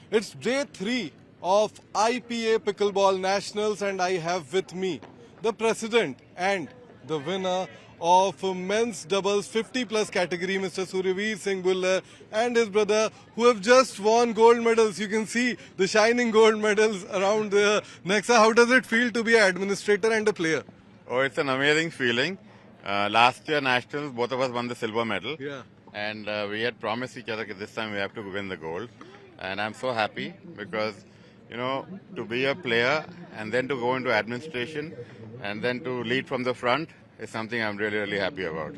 It's day 3 of IPA Pickleball Nationals, and I have with me the president and the winner of men's doubles 50 plus category, Mr. Suryaveer Singh Bullar, and his brother, who have just won gold medals. You can see the shining gold medals around the Nexa. How does it feel to be an administrator and a player? Oh, it's an amazing feeling. Last year Nationals, both of us won the silver medal. Yeah. And we had promised each other that this time we have to win the gold. And I'm so happy because, to be a player and then to go into administration and then to lead from the front is something I'm really, really happy about.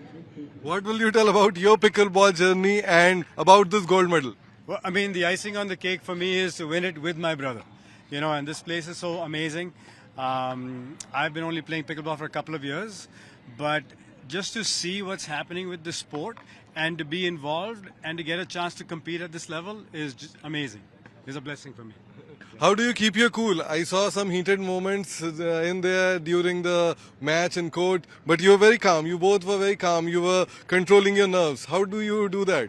What will you tell about your pickleball journey and about this gold medal? Well, I mean, the icing on the cake for me is to win it with my brother. And this place is so amazing. I've been only playing pickleball for a couple of years, but just to see what's happening with the sport and to be involved and to get a chance to compete at this level is just amazing. It's a blessing for me. How do you keep your cool? I saw some heated moments in there during the match in court, but you were very calm. You both were very calm. You were controlling your nerves. How do you do that?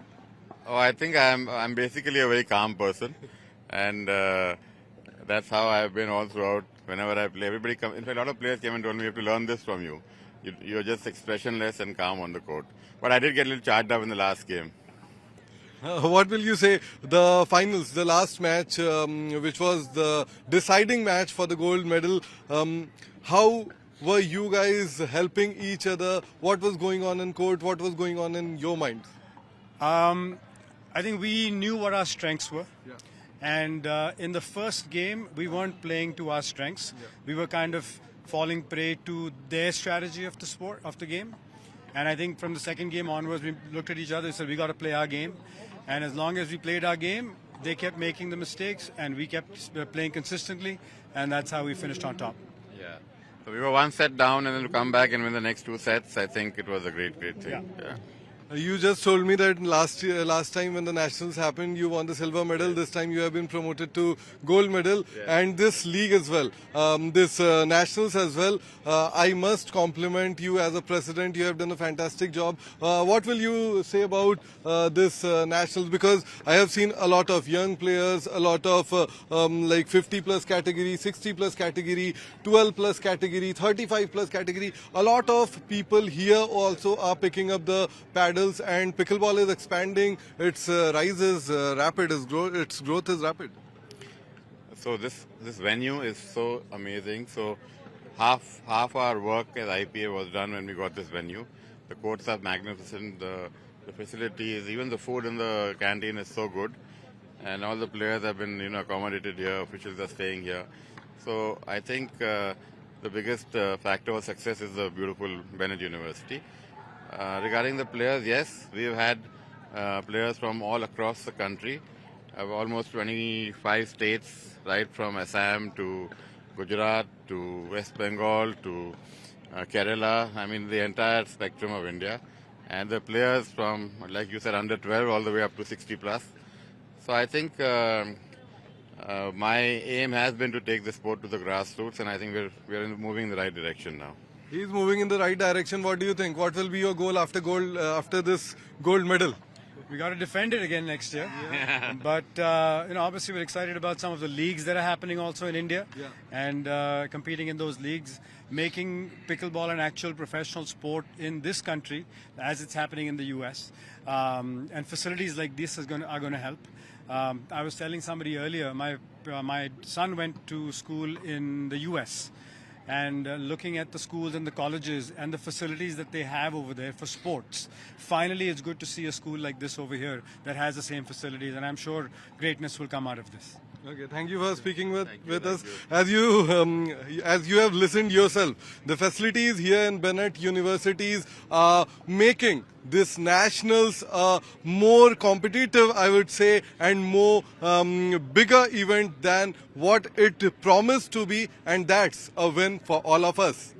Oh, I think I'm basically a very calm person, and that's how I've been all throughout. Whenever I play, everybody comes. In fact, a lot of players came and told me, "We have to learn this from you. You're just expressionless and calm on the court." But I did get a little charged up in the last game. What will you say? The finals, the last match, which was the deciding match for the gold medal. How were you guys helping each other? What was going on in court? What was going on in your mind? I think we knew what our strengths were. Yeah. And in the first game, we weren't playing to our strengths. Yeah. We were kind of falling prey to their strategy of the sport, of the game. And I think from the second game onwards, we looked at each other and said, we got to play our game. And as long as we played our game, they kept making the mistakes and we kept playing consistently. And that's how we finished on top. Yeah. So we were one set down and then to come back and win the next two sets, I think it was a great thing. Yeah. You just told me that last time when the nationals happened, you won the silver medal. This time you have been promoted to gold medal, and this league as well, this nationals as well. I must compliment you as a president. You have done a fantastic job. What will you say about this nationals? Because I have seen a lot of young players, a lot of like 50 plus category, 60 plus category, 12 plus category, 35 plus category. A lot of people here also are picking up the paddle. And pickleball is expanding. Its rise is rapid. Its growth is rapid. So this venue is so amazing. So half our work as IPA was done when we got this venue. The courts are magnificent. The facilities, even the food in the canteen is so good, and all the players have been accommodated here. Officials are staying here. So I think the biggest factor of success is the beautiful Bennett University. Regarding the players, yes, we've had players from all across the country, almost 25 states, right from Assam to Gujarat to West Bengal to Kerala. I mean, the entire spectrum of India. And the players from, like you said, under 12 all the way up to 60 plus. So I think my aim has been to take the sport to the grassroots, and I think we're moving in the right direction now. He's moving in the right direction. What do you think? What will be your goal after after this gold medal? We got to defend it again next year. Yeah. But, obviously we're excited about some of the leagues that are happening also in India. Yeah. And competing in those leagues, making pickleball an actual professional sport in this country as it's happening in the US. And facilities like this are going to help. I was telling somebody earlier, my son went to school in the US. And looking at the schools and the colleges and the facilities that they have over there for sports. Finally, it's good to see a school like this over here that has the same facilities, and I'm sure greatness will come out of this. Okay, thank you for speaking with us. As you have listened yourself, the facilities here in Bennett Universities are making this nationals more competitive, I would say, and more bigger event than what it promised to be, and that's a win for all of us.